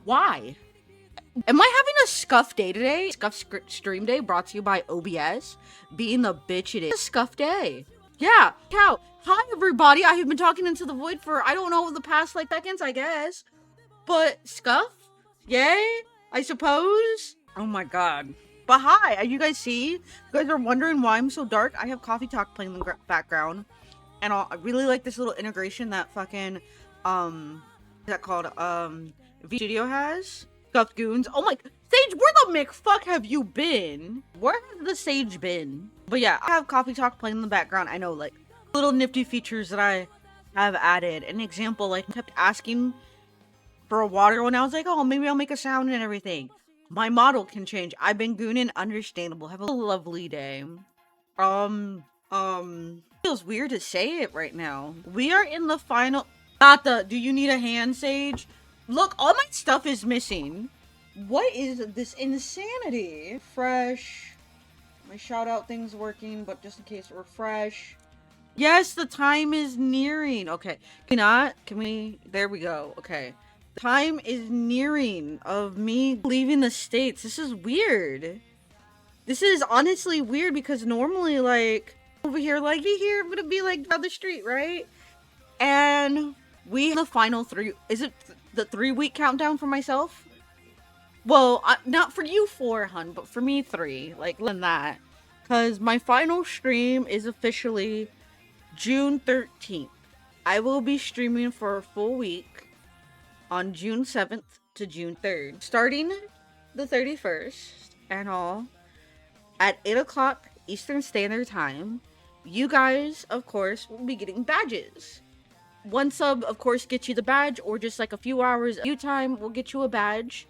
Why? Am I having a scuff day today? Scuff stream day brought to you by OBS. Being the bitch it is. A scuff day. Yeah. Cow. Hi everybody. I have been talking into the void for, I don't know, the past like seconds, I guess. But scuff? Yay? I suppose? Oh my god. But hi, you guys see? You guys are wondering why I'm so dark? I have Coffee Talk playing in the background. And I really like this little integration that fucking, what's that called? V-Studio has. Scuffed Goons. Oh my, Sage, where the McFuck have you been? Where has the Sage been? But yeah, I have Coffee Talk playing in the background. I know, like, little nifty features that I have added. An example, like, I kept asking for a water when I was like, oh, maybe I'll make a sound and everything. My model can change. I've been gooning, understandable. Have a lovely day. Feels weird to say it right now. We are in the final, do you need a hand, Sage? Look, all my stuff is missing. What is this insanity? Fresh. My shout out thing's working, but just in case, refresh. Yes, the time is nearing. Okay. Can we? There we go. Okay. The time is nearing of me leaving the States. This is weird. This is honestly weird because normally, like, over here, like, you here, I'm gonna be like down the street, right? And we have the final 3. Is it the 3-week countdown for myself? Well, not for you 4, hun, but for me 3. Like, than that. Because my final stream is officially June 13th I will be streaming for a full week on June 7th to June 3rd, starting the 31st and all at 8 o'clock Eastern Standard Time. You guys, of course, will be getting badges. One sub, of course, gets you the badge, or just like a few hours of view time will get you a badge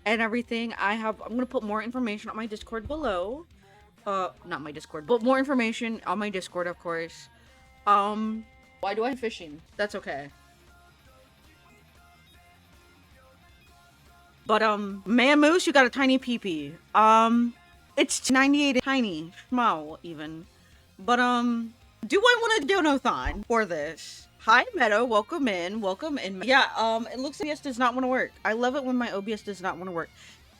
and everything. I'm gonna put more information on my Discord below. Not my Discord, but more information on my Discord, of course. Why do I fishing? That's okay. But, man moose, you got a tiny peepee. It's 98 tiny, small even. But, do I want to do an donathon for this? Hi, Meadow, welcome in. Yeah, it looks like OBS does not want to work. I love it when my OBS does not want to work.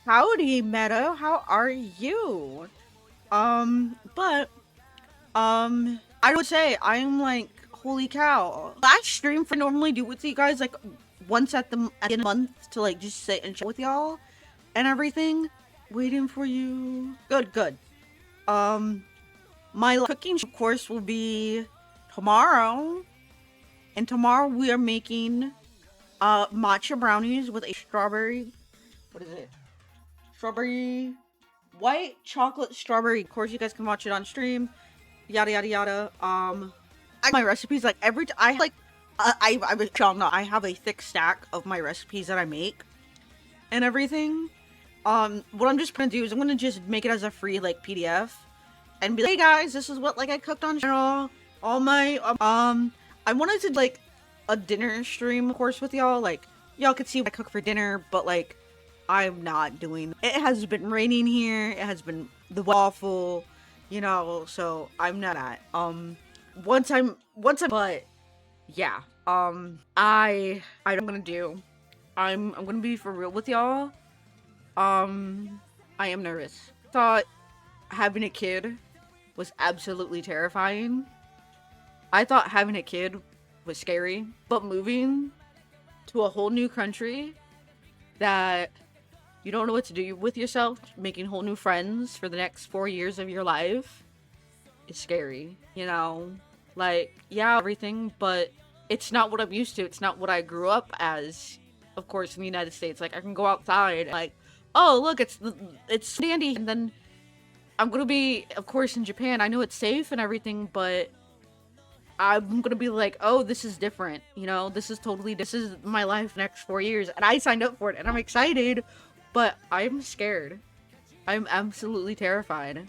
Howdy, Meadow, how are you? I would say, I'm like, holy cow. Last stream I normally do with you guys, like, once at the end of the month to, like, just sit and chat with y'all and everything. Waiting for you. Good. My cooking, of course, will be tomorrow. And tomorrow we are making, matcha brownies with a strawberry, what is it? White chocolate strawberry. Of course, you guys can watch it on stream. Yada, yada, yada. My recipes, like, I have a thick stack of my recipes that I make and everything. What I'm just gonna do is I'm gonna just make it as a free, like, PDF and be like, hey guys, this is what, like, I cooked on channel. All my, I wanted to, like, a dinner stream, of course, with y'all. Like, y'all could see what I cook for dinner, but, like, I'm not doing, it has been raining here, it has been awful, you know, so I'm not at, but, yeah, I'm gonna do, I'm gonna be for real with y'all. I am nervous. Thought having a kid was absolutely terrifying. I thought having a kid was scary, but moving to a whole new country that you don't know what to do with yourself, making whole new friends for the next 4 years of your life is scary, you know? Like, yeah, everything, but it's not what I'm used to. It's not what I grew up as, of course, in the United States. Like, I can go outside, like, oh, look, it's dandy, and then I'm gonna be, of course, in Japan. I know it's safe and everything, but I'm gonna be like, oh, this is different, you know? This is my life next 4 years, and I signed up for it, and I'm excited, but I'm scared. I'm absolutely terrified.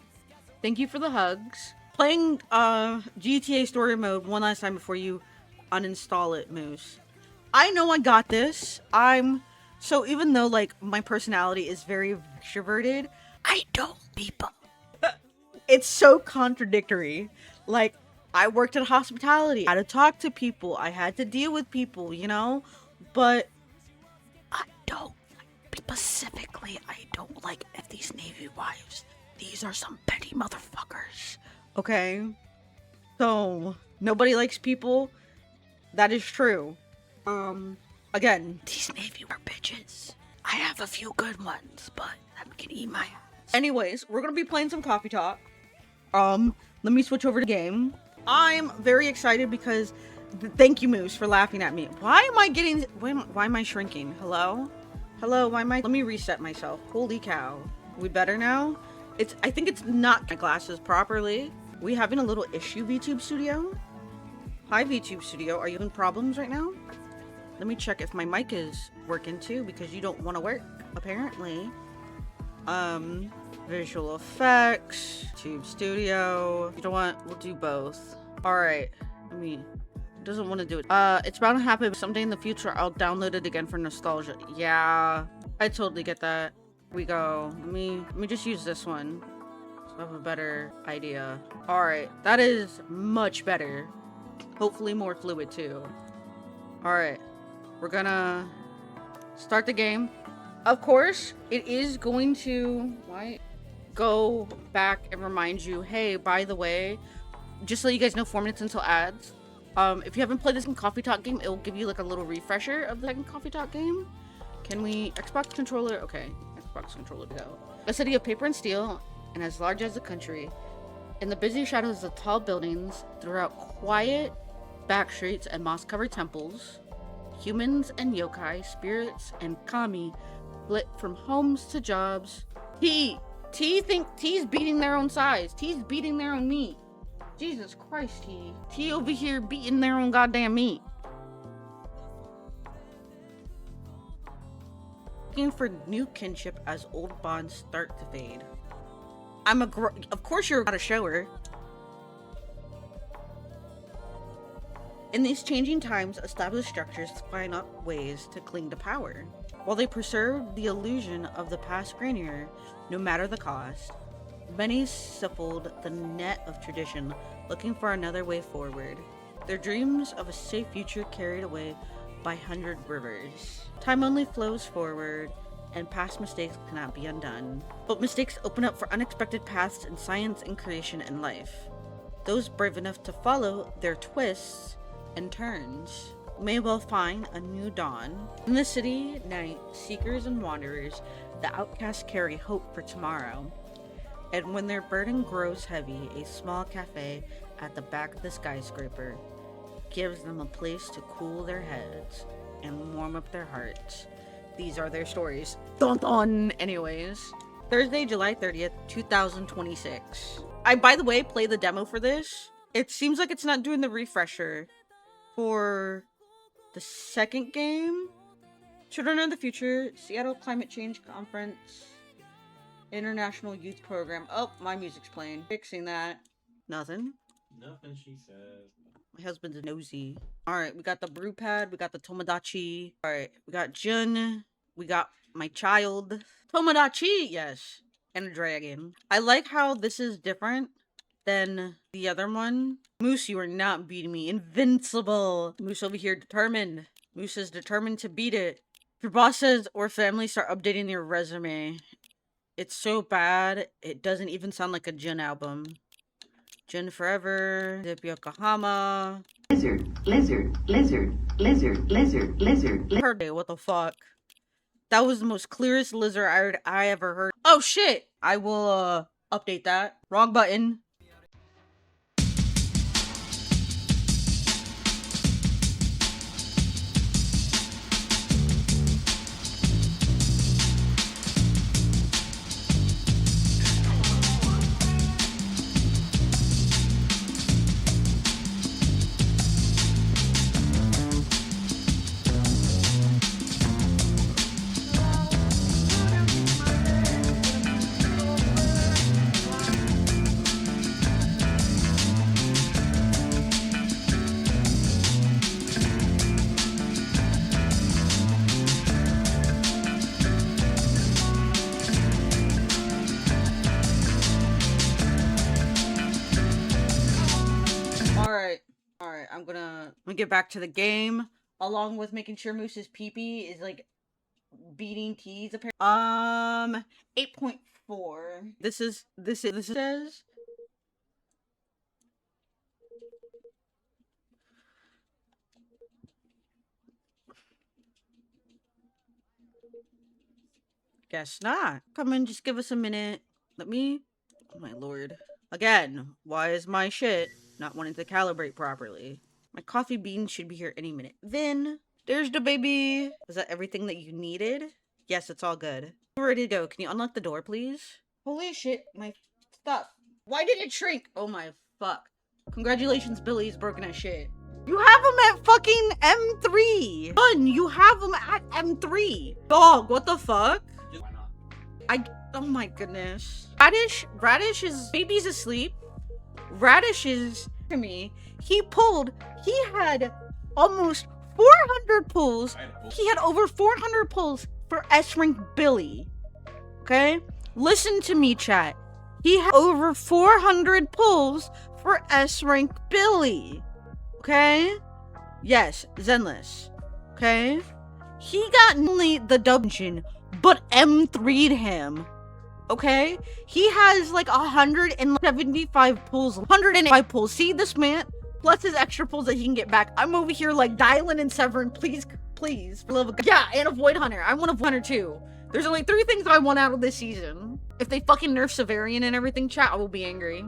Thank you for the hugs. Playing, GTA story mode one last time before you uninstall it, Moose. I know I got this. So even though, like, my personality is very extroverted, I don't people. It's so contradictory. Like, I worked in hospitality. I had to talk to people. I had to deal with people, you know? But I don't, specifically, I don't like if these Navy wives. These are some petty motherfuckers. Okay? So, nobody likes people. That is true. Again, these Navy are bitches. I have a few good ones, but I'm gonna eat my ass. Anyways, we're gonna be playing some coffee talk. Let me switch over to game. I'm very excited because, thank you, Moose, for laughing at me. Why am I shrinking? Hello? Let me reset myself. Holy cow. We better now? I think it's not my glasses properly. We having a little issue, VTube Studio? Hi, VTube Studio. Are you having problems right now? Let me check if my mic is working too, because you don't want to work, apparently. Visual effects, Tube Studio. You know what? We'll do both. Alright. It doesn't want to do it. It's bound to happen someday in the future. I'll download it again for nostalgia. Yeah, I totally get that. Here we go. Let me just use this one, so I have a better idea. Alright, that is much better. Hopefully more fluid too. Alright, we're gonna start the game. Of course, it is going to go back and remind you, hey, by the way, just so you guys know, 4 minutes until ads. If you haven't played this in Coffee Talk game, it will give you like a little refresher of the second Coffee Talk game. Can we Xbox controller? Okay, Xbox controller to go. A city of paper and steel, and as large as the country. In the busy shadows of tall buildings, throughout quiet back streets and moss-covered temples. Humans and yokai, spirits and kami flit from homes to jobs. T think T's beating their own size. T's beating their own meat. Jesus Christ, T. T over here beating their own goddamn meat. Looking for new kinship as old bonds start to fade. Of course you're not a shower. In these changing times, established structures find out ways to cling to power. While they preserve the illusion of the past grandeur, no matter the cost, many siphoned the net of tradition, looking for another way forward. Their dreams of a safe future carried away by 100 rivers. Time only flows forward, and past mistakes cannot be undone. But mistakes open up for unexpected paths in science and creation and life. Those brave enough to follow their twists and turns may well find a new dawn. In the city night, seekers and wanderers, the outcasts carry hope for tomorrow. And when their burden grows heavy, a small cafe at the back of the skyscraper gives them a place to cool their heads and warm up their hearts. These are their stories. Dun dun! Anyways, Thursday, July 30th, 2026. I, by the way, play the demo for this. It seems like it's not doing the refresher for the second game. Children of the Future, Seattle Climate Change Conference, International Youth Program. Oh, my music's playing. Fixing that. Nothing, she says. My husband's nosy. Alright, we got the brew pad. We got the Tomodachi. Alright, we got Jun. We got my child. Tomodachi, yes. And a dragon. I like how this is different than the other one. Moose, you are not beating me. Invincible. Moose over here determined. Moose is determined to beat it. If your boss says or family, start updating your resume. It's so bad, it doesn't even sound like a Jun album. Jun Forever, Zip Yokohama. Lizard. Heard it, what the fuck? That was the most clearest lizard I ever heard. Oh shit! I will update that. Wrong button. Alright, I'm gonna get back to the game, along with making sure Moose's pee-pee is, like, beating T's apparently. 8.4. This says... Guess not. Come in, just give us a minute. Let me... Oh my lord. Again, why is my shit not wanting to calibrate properly? My coffee beans should be here any minute. Then, there's the baby. Is that everything that you needed? Yes, it's all good. We're ready to go. Can you unlock the door, please? Holy shit, my stuff. Why did it shrink? Oh my fuck. Congratulations, Billy's broken as shit. You have him at fucking M3. Son, you have him at M3. Dog, what the fuck? Oh my goodness. Radish is, baby's asleep. Radish is, to me, he had almost 400 pulls. He had over 400 pulls for S-Rank Billy. Okay? Listen to me, chat. He had over 400 pulls for S-Rank Billy. Okay? Yes, Zenless. Okay? He got not only the dungeon, but M3'd him. Okay? He has like 175 pulls. 105 pulls. See this man? Plus his extra pulls that he can get back. I'm over here like dialing and severing. Please, for love of God. Yeah, and a Void Hunter. I want a Void Hunter too. There's only 3 things I want out of this season. If they fucking nerf Severian and everything, chat, I will be angry.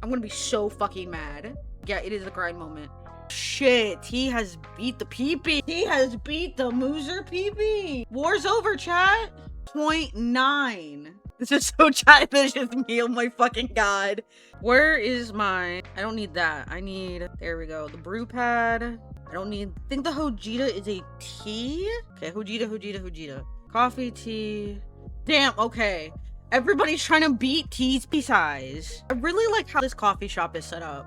I'm gonna be so fucking mad. Yeah, it is a grind moment. Shit, he has beat the peepee. He has beat the Mooser peepee. War's over, chat. 0.9. This is so childish. It's me. Oh my fucking god. Where is my... I don't need that. I need... There we go. The brew pad. I don't need... I think the Hojita is a tea. Okay, Hojita. Coffee, tea. Damn, okay. Everybody's trying to beat tea's size. I really like how this coffee shop is set up.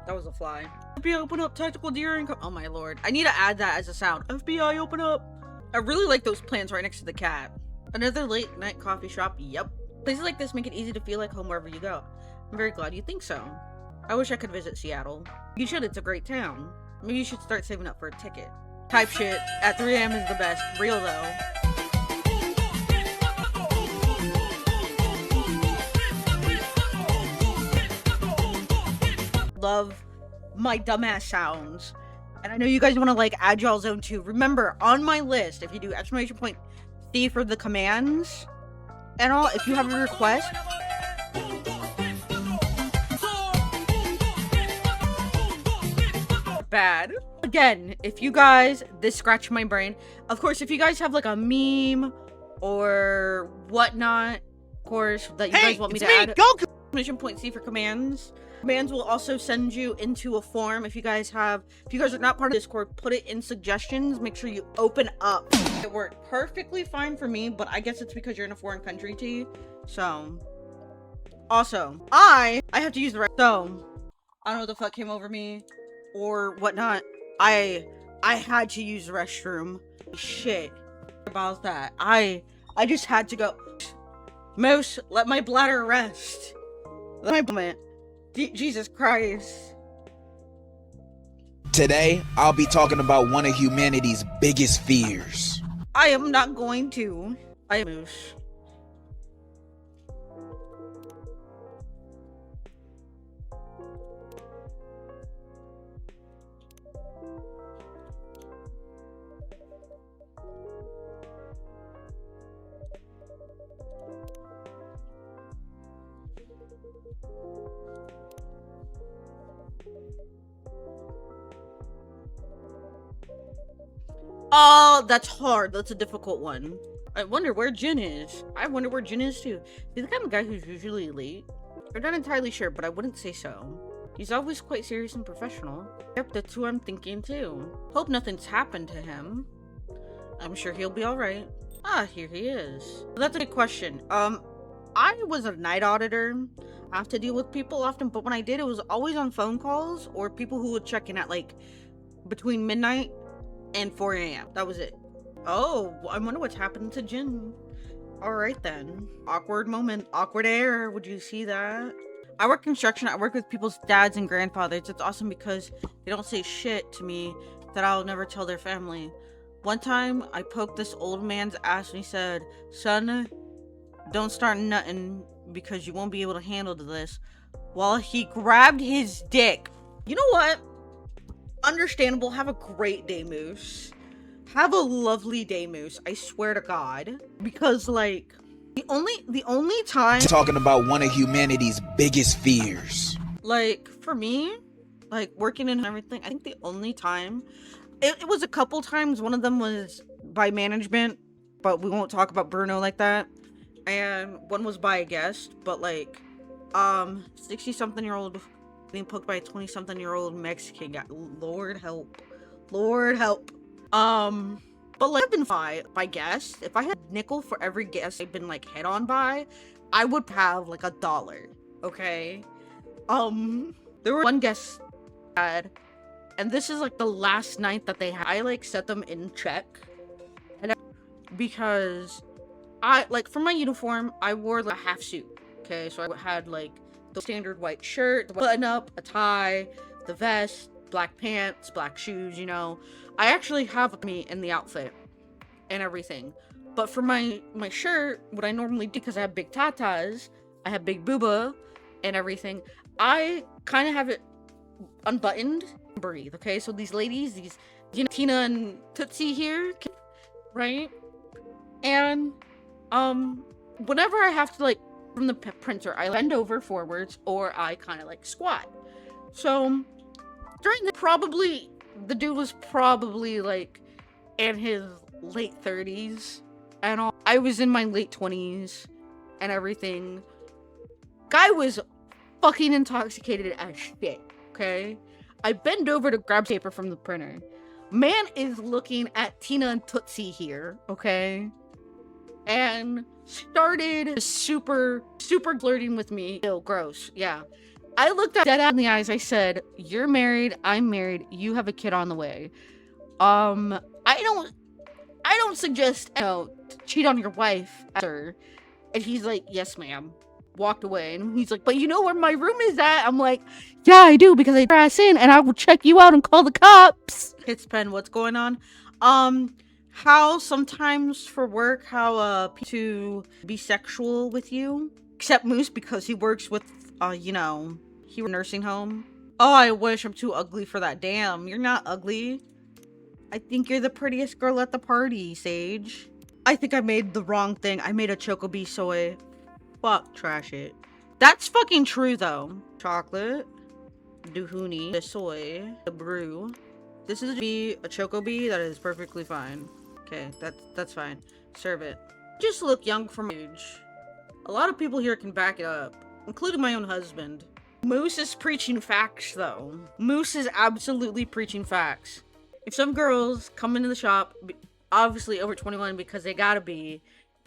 That was a fly. FBI open up, tactical deer and... Oh my lord. I need to add that as a sound. FBI open up. I really like those plants right next to the cat. Another late night coffee shop. Yep. Places like this make it easy to feel like home wherever you go. I'm very glad you think so. I wish I could visit Seattle. You should, it's a great town. Maybe you should start saving up for a ticket. Type shit. At 3 a.m. is the best. Real though. Love my dumbass sounds. And I know you guys want to like add y'all's own too. Remember, on my list, if you do exclamation point C for the commands and all, if you have a request, bad. Again, if you guys, this scratched my brain. Of course, if you guys have like a meme or whatnot, of course, that you guys want me to add. Goku! Exclamation point C for commands. Commands will also send you into a form. If you guys are not part of Discord, put it in suggestions. Make sure you open up. It worked perfectly fine for me, but I guess it's because you're in a foreign country, T. So, also, I have to use the so I don't know what the fuck came over me or whatnot. I had to use the restroom. Shit about that. I just had to go. Moose, let my bladder rest. Let my moment. Jesus Christ. Today, I'll be talking about one of humanity's biggest fears. I am not going to. I am Moose. Oh, that's hard. That's a difficult one. I wonder where Jin is. I wonder where Jin is too. He's the kind of guy who's usually late. I'm not entirely sure, but I wouldn't say so. He's always quite serious and professional. Yep, that's who I'm thinking too. Hope nothing's happened to him. I'm sure he'll be alright. Ah, here he is. That's a good question. I was a night auditor. I have to deal with people often, but when I did, it was always on phone calls or people who would check in at like between midnight and 4 a.m. That was it. Oh, I wonder what's happened to Jin. Alright then. Awkward moment. Awkward air. Would you see that? I work construction. I work with people's dads and grandfathers. It's awesome because they don't say shit to me that I'll never tell their family. One time, I poked this old man's ass and he said, "Son, don't start nutting because you won't be able to handle this," while he grabbed his dick. You know what? Understandable. Have a great day, Moose. Have a lovely day, Moose. I swear to God. Because, like, the only time... Talking about one of humanity's biggest fears. Like, for me, like, working and everything, I think the only time... It was a couple times. One of them was by management, but we won't talk about Bruno like that. And one was by a guest, but, like, 60-something-year-old... being poked by a 20-something-year-old Mexican guy. Lord help. Lord help. But like, I've been by guests. If I had a nickel for every guest I've been like head on by, I would have like $1. Okay. There were one guest had, and this is like the last night that they had. I like set them in check, and because I like for my uniform I wore like a half suit. Okay, so I had like the standard white shirt, the button up, a tie, the vest, black pants, black shoes, you know. I actually have me in the outfit and everything. But for my shirt, what I normally do, because I have big tatas, I have big booba and everything, I kind of have it unbuttoned and breathe, okay? So these ladies, these, you know, Tina and Tootsie here, right? And, whenever I have to, like, from the printer, I bend over forwards or I kind of like squat. So During the dude was probably like in his late 30s and all. I was in my late 20s and everything. Guy was fucking intoxicated as shit, okay? I bend over to grab paper from the printer. Man is looking at Tina and Tootsie here, okay? And started super flirting with me. Ew, gross, yeah. I looked at dead out in the eyes. I said, "You're married, I'm married, you have a kid on the way. I don't suggest, cheat on your wife, sir." And he's like, "Yes, ma'am." Walked away, and he's like, "But you know where my room is at?" I'm like, "Yeah, I do, because I pass in, and I will check you out and call the cops." Hits pen, what's going on? How sometimes for work, how to be sexual with you, except Moose because he works with, he nursing home. Oh, I wish. I'm too ugly for that. Damn, you're not ugly. I think you're the prettiest girl at the party, Sage. I think I made the wrong thing. I made a Chocobee soy. Fuck, trash it. That's fucking true, though. Chocolate. Duhuni. The soy. The brew. This is a Chocobee. That is perfectly fine. Okay, that's fine. Serve it. Just look young for my age. A lot of people here can back it up, including my own husband. Moose is preaching facts, though. Moose is absolutely preaching facts. If some girls come into the shop, obviously over 21 because they gotta be,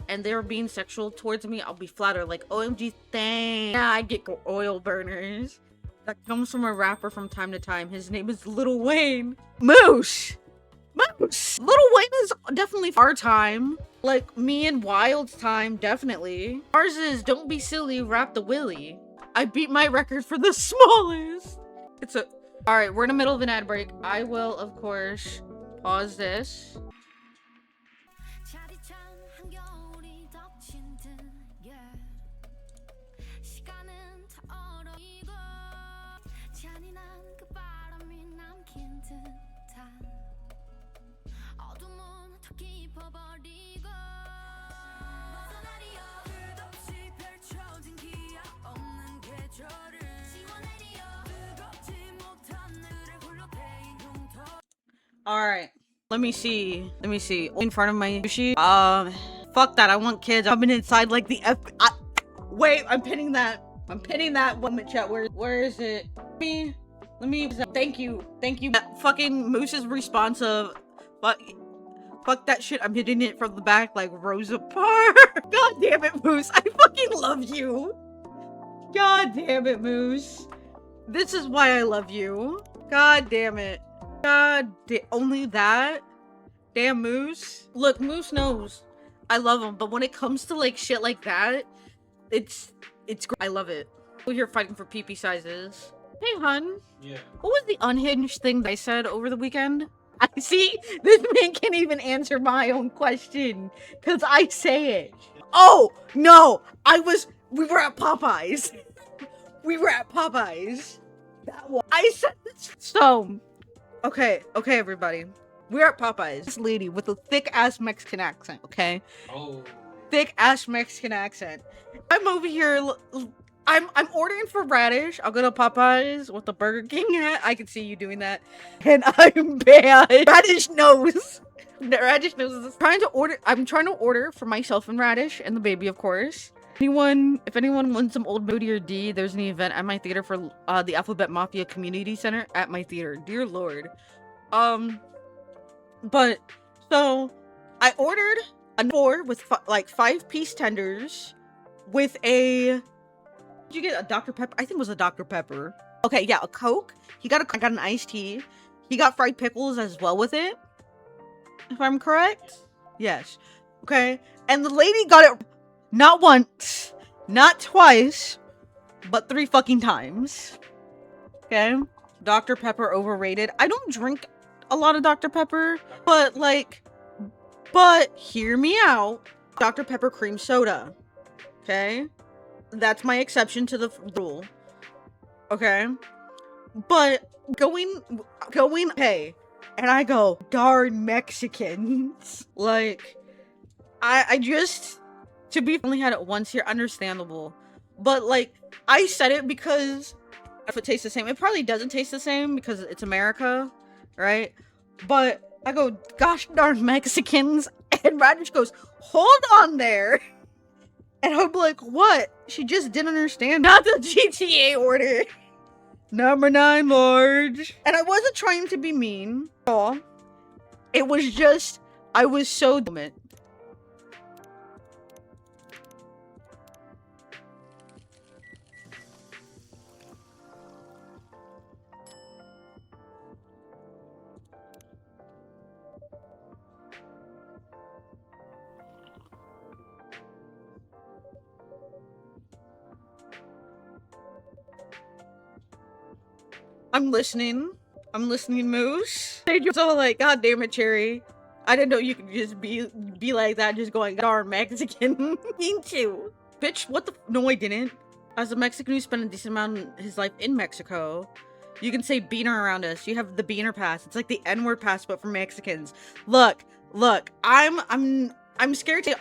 and they're being sexual towards me, I'll be flattered, like, "OMG, thanks." Yeah, I get oil burners. That comes from a rapper from time to time. His name is Lil Wayne. Moose! Moose! Lil Wayne is definitely our time. Like, me and Wild's time, definitely. Ours is Don't Be Silly, Rap the Willy. I beat my record for the smallest. Alright, we're in the middle of an ad break. I will, of course, pause this. Alright, let me see. In front of my sushi. Fuck that, I want kids. I've been inside like the wait, I'm pinning that 1 minute chat. Where is it? Let me, thank you. That fucking Moose's response of, fuck that shit, I'm hitting it from the back like Rosa Parks. God damn it, Moose, I fucking love you. God damn it, Moose. This is why I love you. God damn it. Only that? Damn, Moose. Look, Moose knows I love him, but when it comes to like shit like that, it's I love it. We're here fighting for PP sizes. Hey, hun. Yeah. What was the unhinged thing that I said over the weekend? I see, this man can't even answer my own question because I say it. Oh, no, we were at Popeyes. That one. I said this. So, okay, everybody. We're at Popeyes. This lady with a thick-ass Mexican accent, okay? Oh. Thick-ass Mexican accent. I'm over here, I'm ordering for Radish. I'll go to Popeyes with the Burger King hat. I can see you doing that. And I'm bad. Radish knows. Radish knows this. I'm trying to order for myself and Radish and the baby, of course. If anyone wants some old Moody or D, there's an event at my theater for the Alphabet Mafia Community Center at my theater. Dear Lord. But so I ordered a 4 with 5-piece tenders with a. Did you get a Dr. Pepper? I think it was a Dr. Pepper. Okay, yeah, a Coke. I got an iced tea. He got fried pickles as well with it. If I'm correct. Yes. Okay. And the lady got it not once, not twice, but 3 fucking times. Okay. Dr. Pepper overrated. I don't drink a lot of Dr. Pepper, but hear me out. Dr. Pepper cream soda. Okay. That's my exception to the rule. Okay. But going, hey, and I go, darn Mexicans. Like, I just, to be only had it once here, understandable. But like, I said it because if it tastes the same. It probably doesn't taste the same because it's America, right? But I go, gosh darn Mexicans, and Radish goes, hold on there. And I'm like, what? She just didn't understand. Not the GTA order. Number 9, large. And I wasn't trying to be mean at all. It was just, I was so dumb. I'm listening, Moose. They're just all like, God damn it, Cheri. I didn't know you could just be like that, just going, darn Mexican. Me too. Bitch, what the no, I didn't. As a Mexican who spent a decent amount of his life in Mexico, you can say beaner around us. You have the beaner pass. It's like the N-word pass, but for Mexicans. Look, I'm scared to,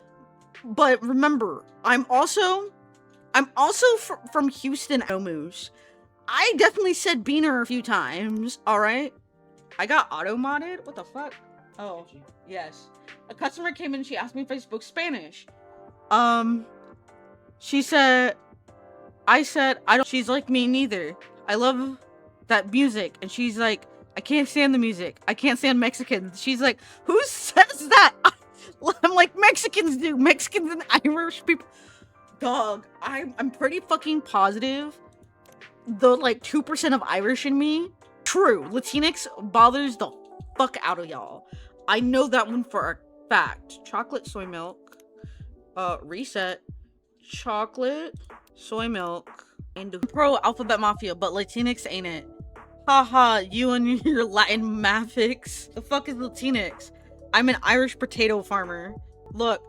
but remember, I'm also from Houston, Moose. I definitely said beaner a few times, alright? I got auto-modded? What the fuck? Oh, yes. A customer came in, she asked me if I spoke Spanish. She said, I said, I don't, she's like, me neither. I love that music. And she's like, I can't stand the music. I can't stand Mexicans. She's like, who says that? I'm like, Mexicans do. Mexicans and Irish people. Dog, I'm pretty fucking positive the like 2% of Irish in me. True, Latinx bothers the fuck out of y'all. I know that one for a fact. Chocolate, soy milk, reset, chocolate, soy milk, and pro alphabet mafia, but Latinx ain't it. Haha, you and your Latin mafics. The fuck is Latinx? I'm an Irish potato farmer. Look,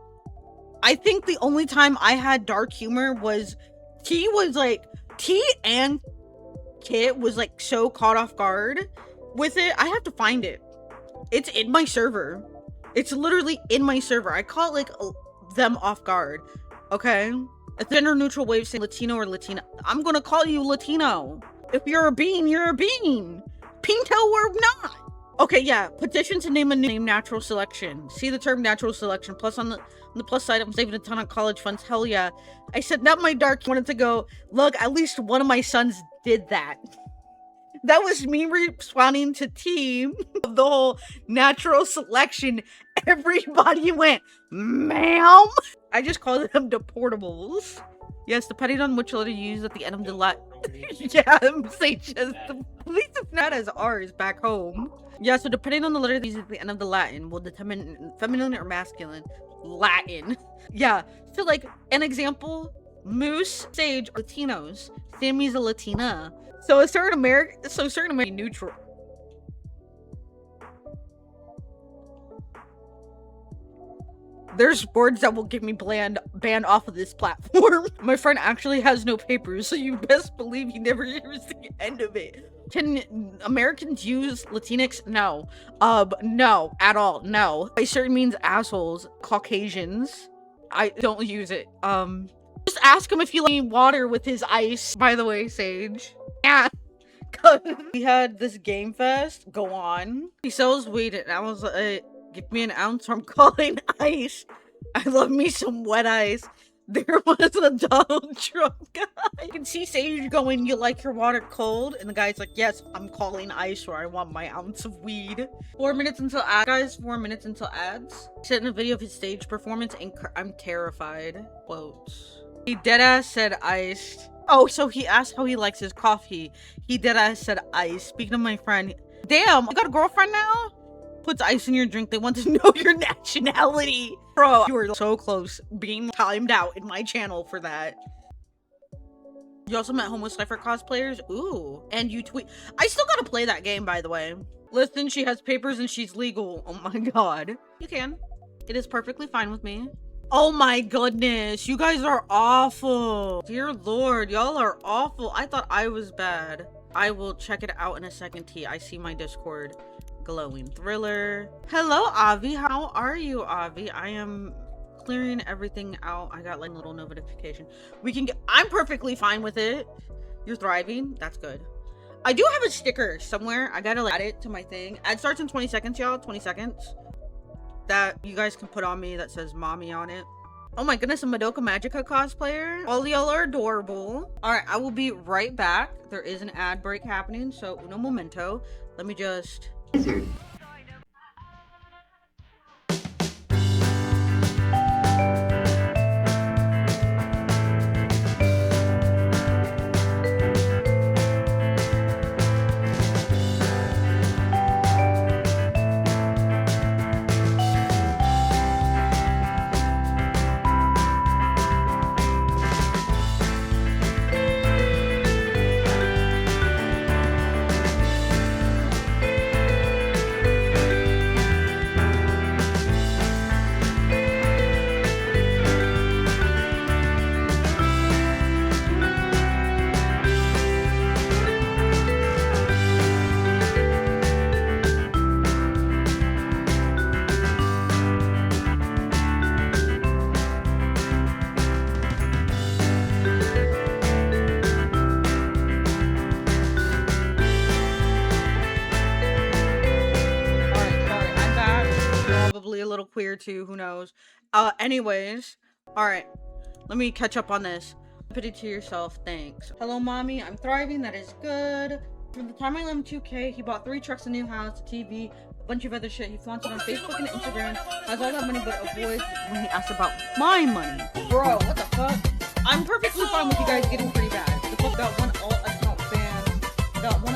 I think the only time I had dark humor was T and Kit was like so caught off guard with it. I have to find it. It's in my server. It's literally in my server. I call it like them off guard. Okay? A gender neutral way of saying Latino or Latina. I'm gonna call you Latino. If you're a bean, you're a bean. Pinto or not. Okay, yeah. Petition to name a new name natural selection. See the term natural selection. Plus on the plus side, I'm saving a ton of college funds. Hell yeah. I said, not my dark wanted to go, look, at least one of my sons did that. That was me responding to team of the whole natural selection. Everybody went, ma'am. I just called them deportables. Yes, depending on which letter you use at the end of the yeah, say just at least it's not as ours back home. Yeah, so depending on the letter used at the end of the Latin will determine feminine or masculine. Latin. Yeah, so like an example, Moose, Sage, Latinos. Sammy's a Latina. So certain American neutral. There's words that will get me banned off of this platform. My friend actually has no papers, so you best believe he never hears the end of it. Can Americans use Latinx? No. No, at all. No. By certain means assholes. Caucasians. I don't use it. Just ask him if you like water with his ice. By the way, Sage. Yeah. We had this game fest go on. He sells weed and I was like, give me an ounce or I'm calling ice. I love me some wet ice. There was a Donald Trump guy. You can see Sage going, you like your water cold? And the guy's like, yes, I'm calling ice or I want my ounce of weed. 4 minutes until ads. Guys, 4 minutes until ads. He said in a video of his stage performance, and I'm terrified. Quotes. He deadass said iced. Oh, so he asked how he likes his coffee. He deadass said ice. Speaking of my friend, damn, you got a girlfriend now? Puts ice in your drink. They want to know your nationality. Bro, you were so close being timed out in my channel for that. You also met Homo Cypher cosplayers? Ooh. And you tweet. I still gotta play that game, by the way. Listen, she has papers and she's legal. Oh my god. You can. It is perfectly fine with me. Oh my goodness. You guys are awful. Dear Lord, y'all are awful. I thought I was bad. I will check it out in a second, T. I see my Discord. Glowing thriller. Hello, Avi. How are you, Avi? I am clearing everything out. I got like a little notification. We can get. I'm perfectly fine with it. You're thriving. That's good. I do have a sticker somewhere. I gotta add it to my thing. Ad starts in 20 seconds, y'all. 20 seconds. That you guys can put on me that says mommy on it. Oh my goodness, a Madoka Magica cosplayer. All y'all are adorable. All right, I will be right back. There is an ad break happening, so uno momento. Let me just... A little queer too, who knows. Anyways, all right, let me catch up on this. Put it to yourself. Thanks. Hello mommy, I'm thriving. That is good. From the time I lived in 2K, he bought 3 trucks, a new house, a TV, a bunch of other shit. He flaunted on Facebook and Instagram, has all that money, but avoids when he asks about my money. Bro, what the fuck? I'm perfectly fine with you guys getting pretty bad. The fuck got one alt account ban, got one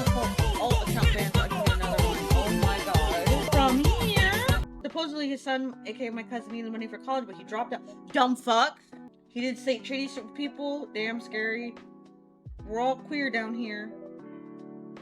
alt account ban, so I can get another one. Oh my god. From here. Supposedly his son, aka my cousin, needed money for college, but he dropped out. Dumb fuck. He did say shady shit with people. Damn scary. We're all queer down here.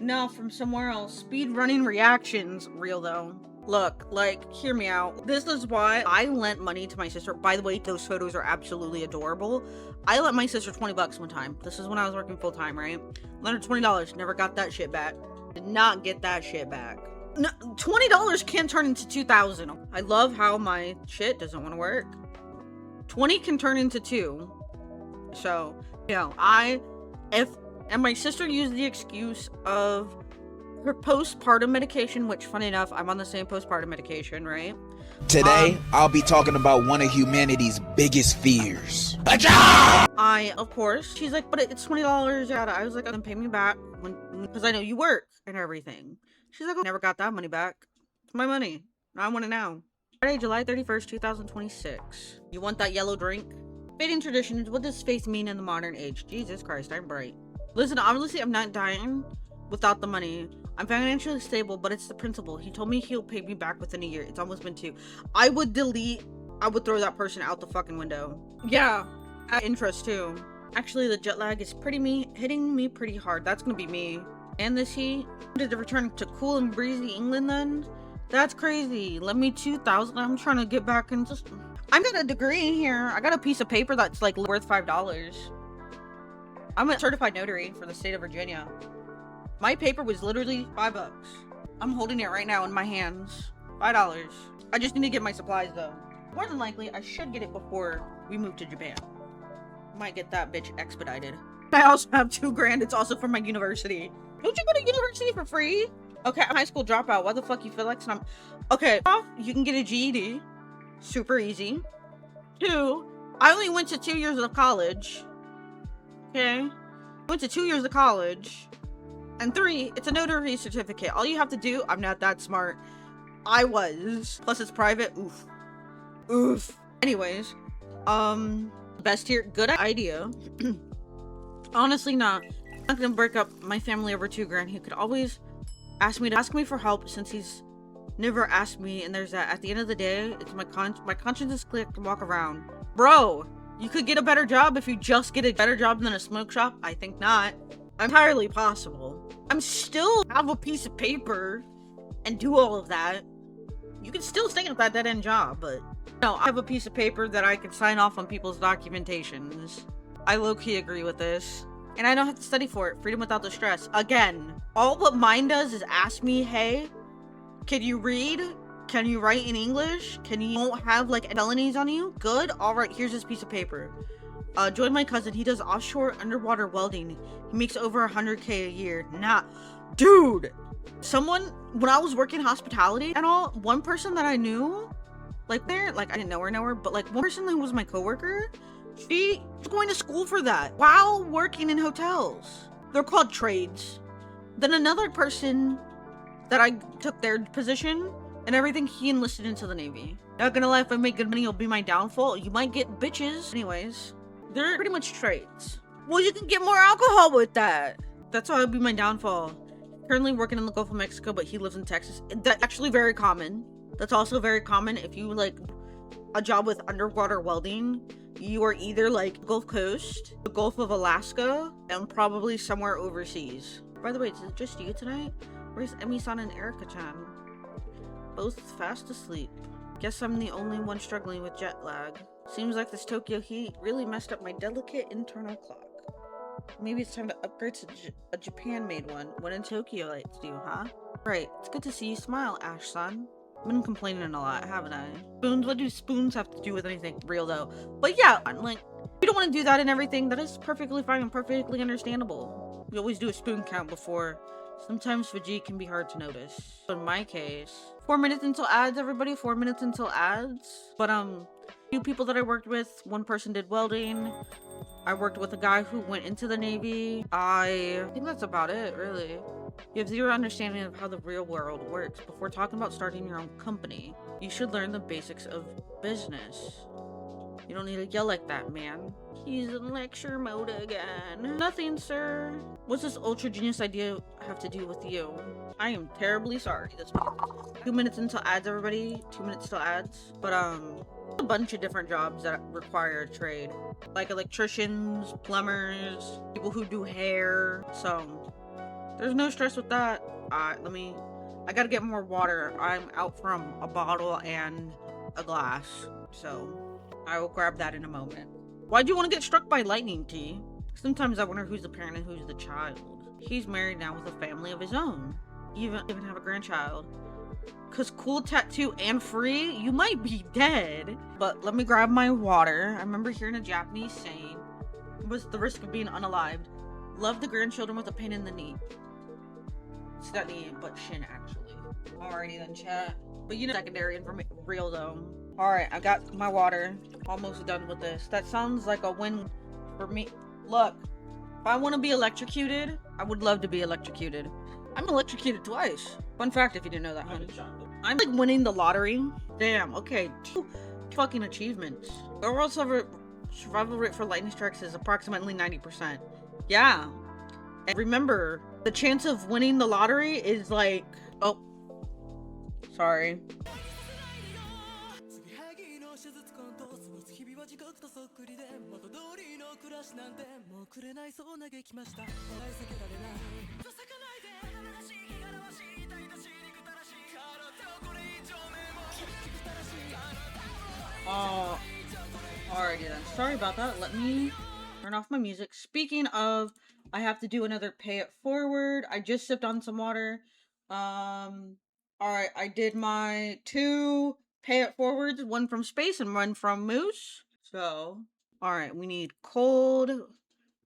No, from somewhere else. Speed running reactions. Real though. Look, like, hear me out. This is why I lent money to my sister. By the way, those photos are absolutely adorable. I lent my sister 20 bucks one time. This is when I was working full time, right? Lent her $20. Never got that shit back. Did not get that shit back. No, $20 can turn into $2,000. I love how my shit doesn't want to work. 20 can turn into 2. So, you know, and my sister used the excuse of her postpartum medication, which funny enough, I'm on the same postpartum medication, right? Today, I'll be talking about one of humanity's biggest fears. Of course, she's like, but it's $20. I was like, then pay me back because I know you work and everything. She's like, I never got that money back. It's my money. I want it now. Friday, July 31st, 2026. You want that yellow drink? Fading traditions. What does faith mean in the modern age? Jesus Christ, I'm bright. Listen, obviously, I'm not dying without the money. I'm financially stable, but it's the principle. He told me he'll pay me back within a year. It's almost been 2. I would throw that person out the fucking window. Yeah, interest too. Actually, the jet lag is hitting me pretty hard. That's gonna be me. And this heat. Did it return to cool and breezy England then? That's crazy. Let me 2,000. I'm trying to get back and just... I got a degree in here. I got a piece of paper that's like worth $5. I'm a certified notary for the state of Virginia. My paper was literally $5. I'm holding it right now in my hands. $5. I just need to get my supplies though. More than likely, I should get it before we move to Japan. Might get that bitch expedited. I also have $2,000. It's also for my university. Don't you go to university for free? Okay, I'm a high school dropout. Why the fuck you feel like I'm... Okay, you can get a GED. Super easy. 2, I only went to 2 years of college. Okay? I went to 2 years of college. And 3, it's a notary certificate. All you have to do... I'm not that smart. I was. Plus it's private. Oof. Oof. Anyways. Best here. Good idea. Honestly, not. I'm not gonna break up my family over $2,000. He could always ask me for help since he's never asked me. And there's that. At the end of the day, it's my conscience is clear to walk around. Bro, you could get a better job if you just get a better job than a smoke shop. I think not. Entirely possible. I'm still have a piece of paper and do all of that. You can still stay at that dead-end job, but no, I have a piece of paper that I can sign off on people's documentations. I low-key agree with this. And I don't have to study for it. Freedom without the stress. Again, all what mine does is ask me, hey, can you read? Can you write in English? Can you don't have like felonies on you? Good. All right, here's this piece of paper. Join my cousin. He does offshore underwater welding. He makes over 100K a year. Nah, dude. Someone, when I was working hospitality and all, one person that I knew, like I didn't know her, but like one person who was my coworker, she was going to school for that while working in hotels. They're called trades. Then another person that I took their position and everything, he enlisted into the Navy. Not gonna lie, if I make good money, it'll be my downfall. You might get bitches. Anyways, they're pretty much trades. Well, you can get more alcohol with that. That's how it'll be my downfall. Currently working in the Gulf of Mexico, but he lives in Texas. That's actually very common. That's also very common. If you like a job with underwater welding, you are either like Gulf Coast, the Gulf of Alaska, and probably somewhere overseas. By the way, is it just you tonight? Where's Emi-san and Erica-chan? Both fast asleep. Guess I'm the only one struggling with jet lag. Seems like this Tokyo heat really messed up my delicate internal clock. Maybe it's time to upgrade to a Japan-made one. When in Tokyo lights do, huh? Right, it's good to see you smile, Ash-san. I've been complaining a lot, haven't I? Spoons, what do spoons have to do with anything real though? But yeah, like, we don't want to do that and everything. That is perfectly fine and perfectly understandable. We always do a spoon count before. Sometimes fatigue can be hard to notice. In my case, 4 minutes until ads, everybody. 4 minutes until ads. But few people that I worked with, one person did welding. I worked with a guy who went into the Navy. I think that's about it, really. You have zero understanding of how the real world works. Before talking about starting your own company, you should learn the basics of business. You don't need to yell like that, man. He's in lecture mode again. Nothing, sir. What's this ultra genius idea have to do with you? I am terribly sorry. That's 2 minutes until ads, everybody. 2 minutes till ads. But a bunch of different jobs that require a trade, like electricians, plumbers, people who do hair. So there's no stress with that. I gotta get more water. I'm out from a bottle and a glass, so I will grab that in a moment. Why'd you want to get struck by lightning, T? Sometimes I wonder who's the parent and who's the child. He's married now with a family of his own. You even have a grandchild. Cause cool tattoo and free, you might be dead. But let me grab my water. I remember hearing a Japanese saying, what's the risk of being unalived? Love the grandchildren with a pain in the knee. It's not knee, but shin, actually. Alrighty then, chat. But you know, secondary information, real though. Alright, I got my water. Almost done with this. That sounds like a win for me. Look, if I want to be electrocuted, I would love to be electrocuted. I'm electrocuted twice. Fun fact if you didn't know that, honey. I'm like winning the lottery. Damn, okay. 2 fucking achievements. The overall survival rate for lightning strikes is approximately 90%. Yeah. And remember, the chance of winning the lottery is like... Oh. Sorry. Oh, alrighty then. Sorry about that. Let me turn off my music. Speaking of, I have to do another pay it forward. I just sipped on some water. Alright, I did my 2 pay it forwards, one from Space and one from Moose. So, alright, we need cold.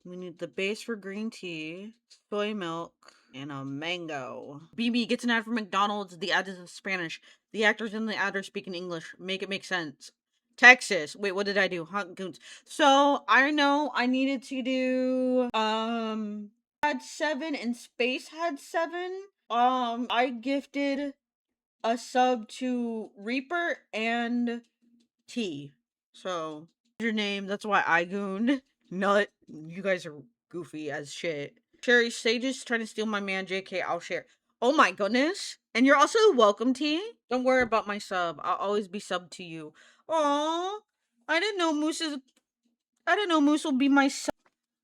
We need the base for green tea, soy milk, and a mango. BB gets an ad for McDonald's. The ad is in Spanish. The actors in the ad are speaking English. Make it make sense. Texas. Wait, what did I do? Hot goons. So I know I needed to do had 7 and Space had 7. I gifted a sub to Reaper and T. So your name. That's why I gooned. Nut. You guys are goofy as shit. Cheri, Sage's trying to steal my man JK. I'll share. Oh my goodness. And you're also welcome, T. Don't worry about my sub. I'll always be sub to you. Aww. I didn't know Moose will be my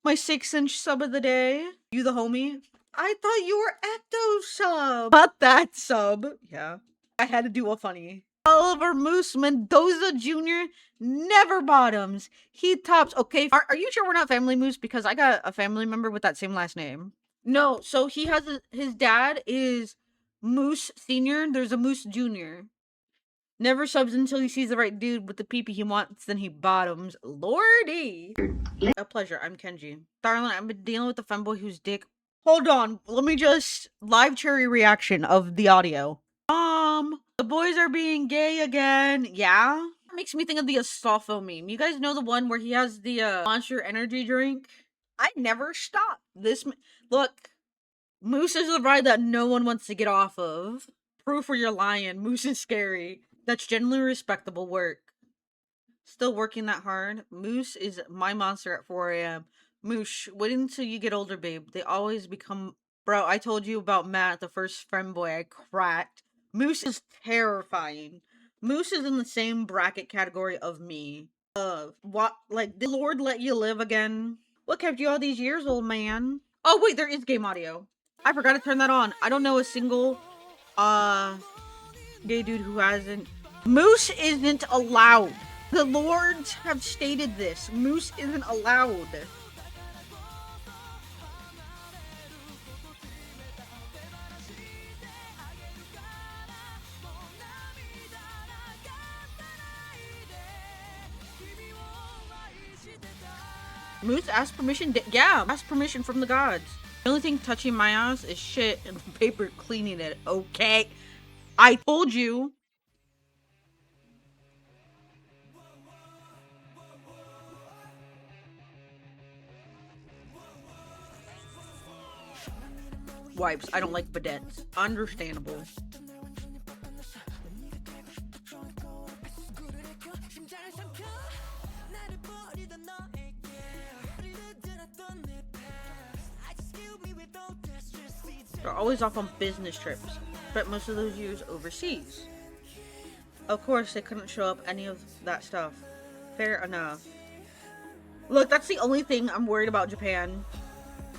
6-inch sub of the day. You the homie? I thought you were Ecto sub. Not that sub. Yeah. I had to do a funny. Oliver Moose Mendoza Jr. never bottoms. He tops. Okay, are you sure we're not family Moose? Because I got a family member with that same last name. No, so he has his dad is Moose Senior. There's a Moose Jr. Never subs until he sees the right dude with the peepee he wants, then he bottoms. Lordy! A pleasure, I'm Kenji. Darling, I've been dealing with the femboy whose dick. Hold on, let me just live cherry reaction of the audio. The boys are being gay again. Yeah? Makes me think of the Astolfo meme. You guys know the one where he has the Monster Energy drink? I never stop. Look, Moose is the ride that no one wants to get off of. Proof or you're lying. Moose is scary. That's genuinely respectable work. Still working that hard. Moose is my monster at 4 a.m. Moose, wait until you get older, babe. They always become. Bro, I told you about Matt, the first femboy I cracked. Moose is terrifying. Moose is in the same bracket category of me. What? Like, did the Lord let you live again? What kept you all these years, old man? Oh, wait, there is game audio. I forgot to turn that on. I don't know a single, gay dude who hasn't. Moose isn't allowed. The lords have stated this. Moose isn't allowed. Moose asked permission. Yeah, asked permission from the gods. The only thing touching my ass is shit and the paper cleaning it. Okay. I told you. Wipes. I don't like bidets. Understandable. They're always off on business trips, but most of those years overseas. Of course, they couldn't show up any of that stuff. Fair enough. Look, that's the only thing I'm worried about Japan.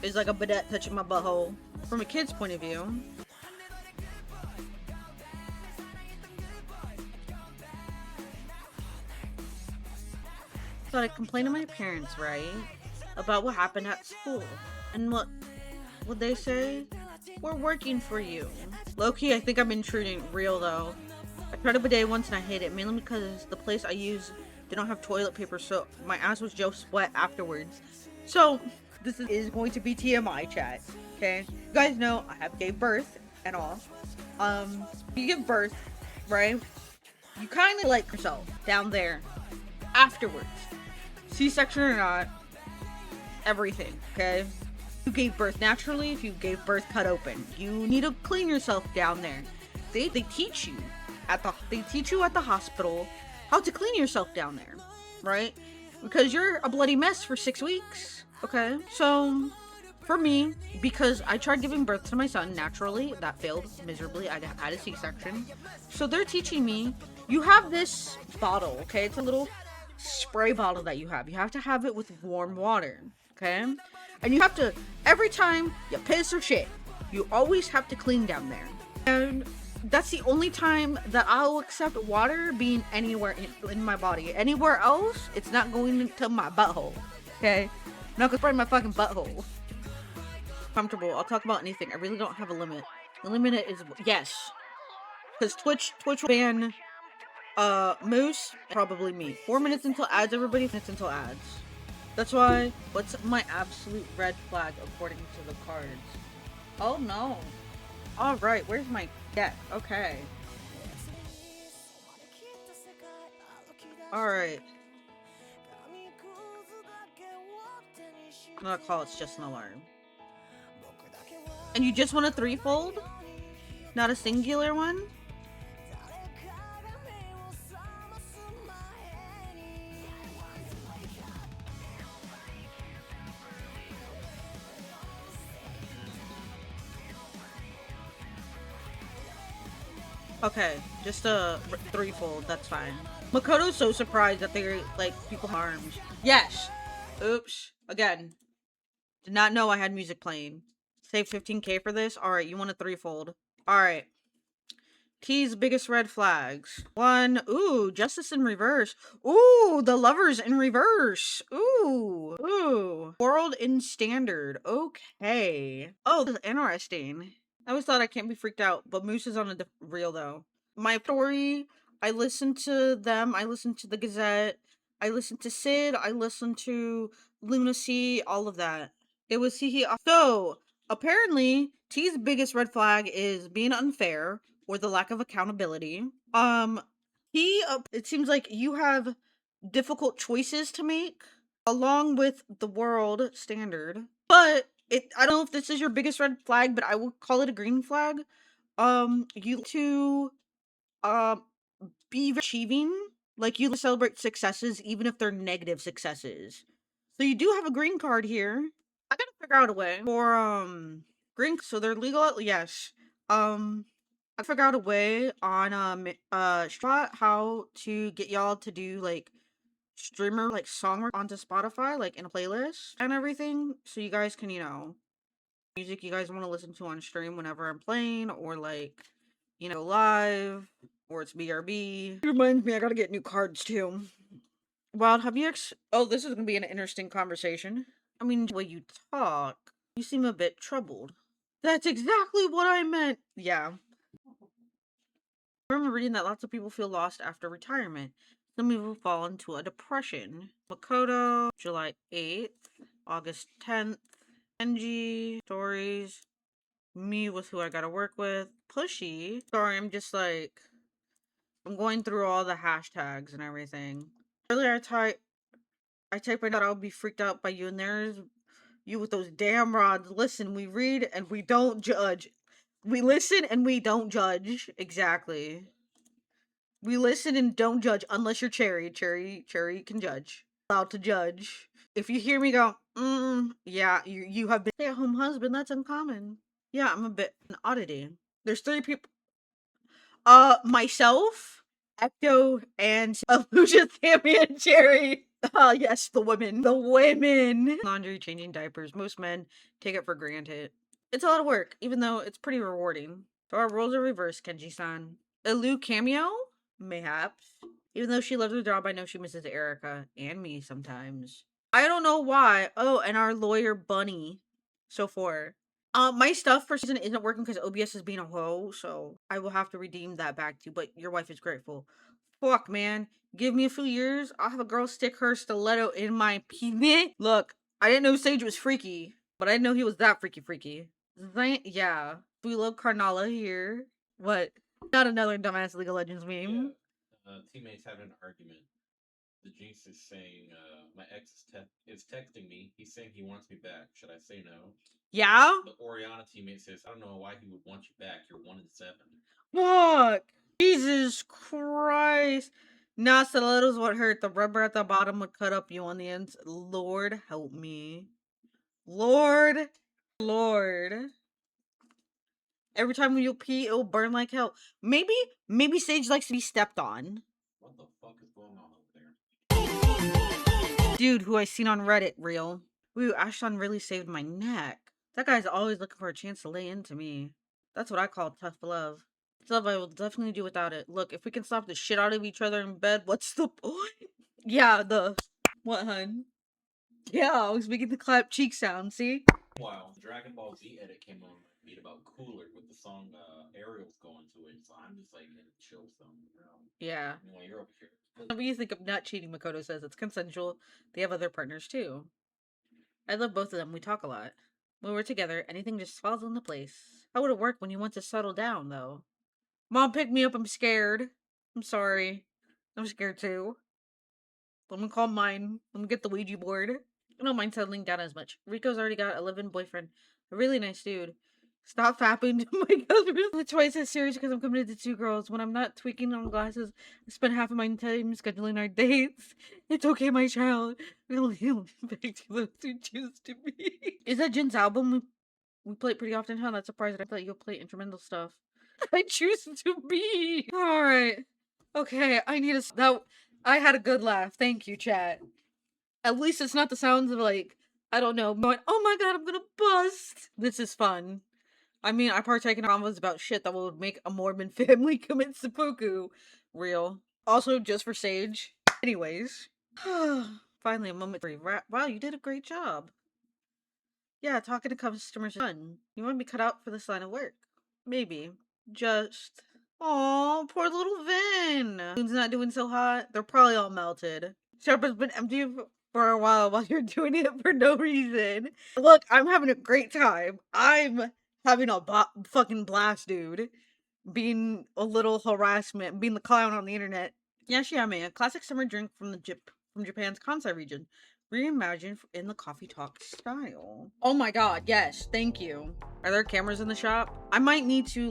Is like a bidet touching my butthole. From a kid's point of view. So I complained to my parents, right? About what happened at school. And what would they say? We're working for you. Low-key, I think I'm intruding. Real though. I tried a bidet once and I hate it, mainly because the place I use did not have toilet paper, so my ass was just wet afterwards. So this is going to be TMI, chat. Okay, you guys know I have gave birth and all. You give birth, right? You kind of like yourself down there afterwards. C-section or not, everything. Okay. You gave birth naturally. If you gave birth cut open, you need to clean yourself down there. They teach you at the hospital how to clean yourself down there, right? Because you're a bloody mess for 6 weeks. Okay, so for me, because I tried giving birth to my son naturally, that failed miserably. I had a C-section, so they're teaching me. You have this bottle, okay? It's a little spray bottle that you have. You have to have it with warm water, okay? And you have to, every time you piss or shit, you always have to clean down there. And that's the only time that I'll accept water being anywhere in my body. Anywhere else, it's not going into my butthole, okay? I'm not gonna spray my fucking butthole. Comfortable. I'll talk about anything. I really don't have a limit. The limit is, yes. Because Twitch will ban Moose, probably me. 4 minutes until ads, everybody. 4 minutes until ads. That's why, what's my absolute red flag according to the cards? Oh no. Alright, where's my deck? Okay. Alright. I'm gonna call it's just an alarm. And you just want a threefold? Not a singular one? Okay, just a threefold, that's fine. Makoto's so surprised that they're, like, people arms. Yes! Oops. Again. Did not know I had music playing. Save 15k for this? Alright, you want a threefold. Alright. Key's biggest red flags. 1. Ooh, justice in reverse. Ooh, the lovers in reverse. Ooh. Ooh. World in standard. Okay. Oh, this is interesting. I always thought I can't be freaked out, but Moose is on a real though. My story, I listen to them. I listen to the Gazette. I listen to Sid. I listen to Lunacy. All of that. It was he. So apparently, T's biggest red flag is being unfair or the lack of accountability. He. It seems like you have difficult choices to make along with the world standard. But I don't know if this is your biggest red flag, but I will call it a green flag. You to um be achieving, like you celebrate successes even if they're negative successes. So you do have a green card here. I gotta figure out a way for green. So they're legal. Yes. I figure out a way on how to get y'all to do like streamer like song onto Spotify, like in a playlist and everything, so you guys can, music you guys want to listen to on stream whenever I'm playing, or like, live, or it's BRB. It reminds me, I gotta get new cards too. Wild, have you oh, this is gonna be an interesting conversation. I mean, the way you talk, you seem a bit troubled. That's exactly what I meant. Yeah. I remember reading that lots of people feel lost after retirement. Some people fall into a depression. Makoto, July 8th, August 10th, Kenji, stories, me with who I gotta work with, Pushy. Sorry, I'm just like, I'm going through all the hashtags and everything. Earlier I typed I thought I would be freaked out by you, and there's you with those damn rods. Listen, we read and we don't judge. We listen and we don't judge. Exactly. We listen and don't judge unless you're Cheri. Cheri can judge. Allowed to judge. If you hear me go, yeah, you have been a stay-at-home husband, that's uncommon. Yeah, I'm a bit an oddity. There's 3 people. Myself, Ecto, and Lucia, Sammy, and Cheri. Yes, the women. The women. Laundry, changing diapers. Most men take it for granted. It's a lot of work, even though it's pretty rewarding. So our roles are reversed, Kenji-san. A Lou cameo? Mayhaps. Even though she loves her job, I know she misses Erica and me sometimes. I don't know why. Oh, and our lawyer Bunny. So for my stuff for season isn't working because OBS is being a hoe, so I will have to redeem that back to you. But your wife is grateful. Fuck, man. Give me a few years, I'll have a girl stick her stiletto in my penis. Look, I didn't know Sage was freaky, but I didn't know he was that freaky. Yeah. We love Carnala here. What? Not another dumbass League of Legends meme. Yeah. Teammates having an argument. The Jinx is saying, my ex is texting me. He's saying he wants me back. Should I say no? Yeah? The Oriana teammate says, I don't know why he would want you back. You're 1-7. Fuck! Jesus Christ! Nah, stilettos would hurt. The rubber at the bottom would cut up you on the ends. Lord help me. Lord. Every time you pee, it'll burn like hell. Maybe Sage likes to be stepped on. What the fuck is going on over there? Dude, who I seen on Reddit, real. Ooh, Ashton really saved my neck. That guy's always looking for a chance to lay into me. That's what I call tough love. Love I will definitely do without it. Look, if we can stop the shit out of each other in bed, what's the point? Yeah, what, hun? Yeah, I was making the clap cheek sound, see? Wow, Dragon Ball Z edit came on beat about Cooler with the song Ariel's going to it, so I'm just like in a chill zone. Yeah. Meanwhile, you're over here. What do you think of not cheating? Makoto says it's consensual. They have other partners too. I love both of them. We talk a lot. When we're together, anything just falls into place. How would it work when you want to settle down, though? Mom, pick me up. I'm scared. I'm sorry. I'm scared too. Let me call mine. Let me get the Ouija board. I don't mind settling down as much. Rico's already got a live-in boyfriend. A really nice dude. Stop fapping to my customers. That's why it's serious, because I'm committed to 2 girls. When I'm not tweaking on glasses, I spend half of my time scheduling our dates. It's okay, my child. We'll back to those who choose to be. Is that Jin's album? We play it pretty often, huh? That's surprising. I thought you'll play instrumental stuff. I choose to be. Alright. Okay, I had a good laugh. Thank you, chat. At least it's not the sounds of, like, I don't know, going, oh my god, I'm gonna bust. This is fun. I mean, I partake in convos about shit that would make a Mormon family commit seppuku. Real. Also, just for Sage. Anyways. Finally, a moment for you. Wow, you did a great job. Yeah, talking to customers is fun. You want to be cut out for this line of work? Maybe. Just Aw, poor little Vin. Food's not doing so hot. They're probably all melted. Shop has been empty for a while you're doing it for no reason. Look, I'm having a great time. I'm having a fucking blast, dude. Being a little harassment, being the clown on the internet. Yashiyame, a classic summer drink from from Japan's Kansai region, reimagined in the coffee talk style. Oh my god, yes, thank you. Are there cameras in the shop? I might need to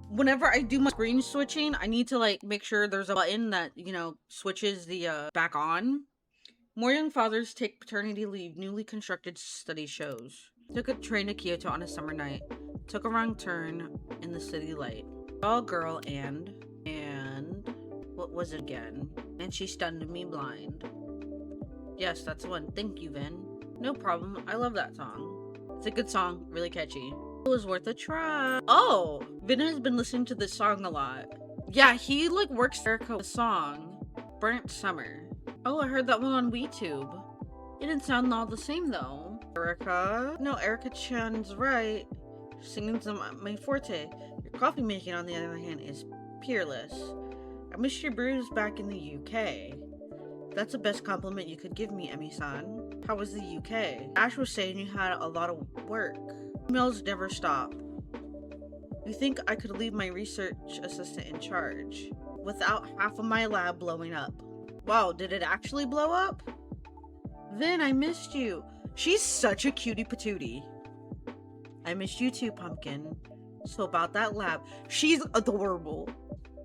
whenever I do my screen switching, I need to make sure there's a button that, switches the back on. More young fathers take paternity leave, newly constructed study shows. Took a train to Kyoto on a summer night. Took a wrong turn in the city light. Saw a girl and what was it again? And she stunned me blind. Yes, that's the one. Thank you, Vin. No problem. I love that song. It's a good song, really catchy. It was worth a try. Oh, Vin has been listening to this song a lot. Yeah, he works Erica with a song, Burnt Summer. Oh, I heard that one on WeTube. It didn't sound all the same though. Erica? No, Erica Chan's right. Singing's my forte. Your coffee making, on the other hand, is peerless. I miss your brews back in the UK. That's the best compliment you could give me, Emmy-san. How was the UK? Ash was saying you had a lot of work. Emails never stop. You think I could leave my research assistant in charge without half of my lab blowing up? Wow, did it actually blow up? Vin, I missed you. She's such a cutie patootie. I missed you too, Pumpkin. So about that lab, she's adorable.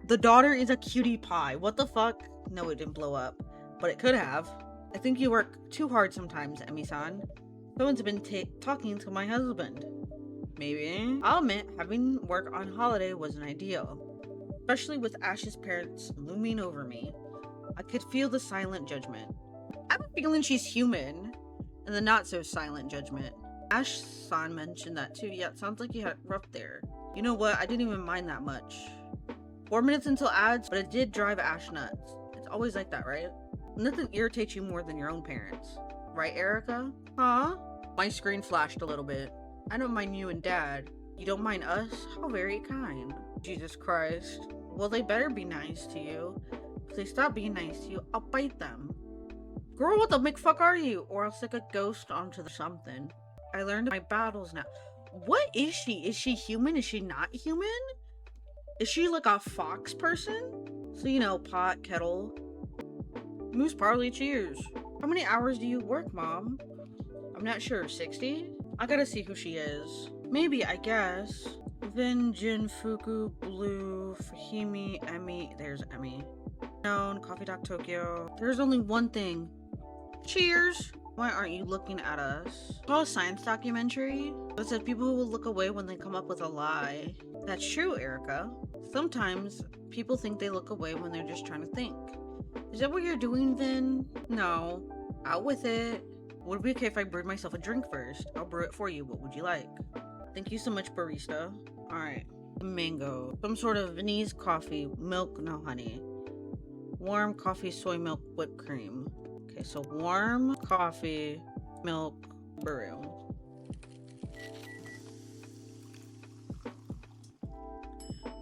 The daughter is a cutie pie. What the fuck? No, it didn't blow up, but it could have. I think you work too hard sometimes, Emmy-san. Someone's been talking to my husband. Maybe. I'll admit, having work on holiday wasn't ideal, especially with Ash's parents looming over me. I could feel the silent judgment. I have a feeling she's human, and the not so silent judgment. Ash-san mentioned that too. Yeah, it sounds like you had it rough there. You know what? I didn't even mind that much. 4 minutes until ads, but it did drive Ash nuts. It's always like that, right? Nothing irritates you more than your own parents. Right, Erica? Huh? My screen flashed a little bit. I don't mind you and Dad. You don't mind us? How very kind. Jesus Christ. Well, they better be nice to you. If they stop being nice to you, I'll bite them. Girl, what the McFuck are you? Or I'll stick a ghost onto something. I learned my battles now. What is she? Is she human? Is she not human? Is she like a fox person? So, pot, kettle. Moose Parley, cheers. How many hours do you work, Mom? I'm not sure. 60? I gotta see who she is. Maybe, I guess. Vin, Jin, Fuku, Blue, Fahimi, Emmy. There's Emmy. Known, Coffee Doc Tokyo. There's only one thing. Cheers! Why aren't you looking at us? I saw a science documentary that said people will look away when they come up with a lie. That's true, Erica. Sometimes people think they look away when they're just trying to think. Is that what you're doing, Vin? No. Out with it. Would it be okay if I brewed myself a drink first? I'll brew it for you. What would you like? Thank you so much, barista. Alright. Mango. Some sort of Viennese coffee. Milk, no honey. Warm coffee, soy milk, whipped cream. Okay, so warm coffee, milk, brew.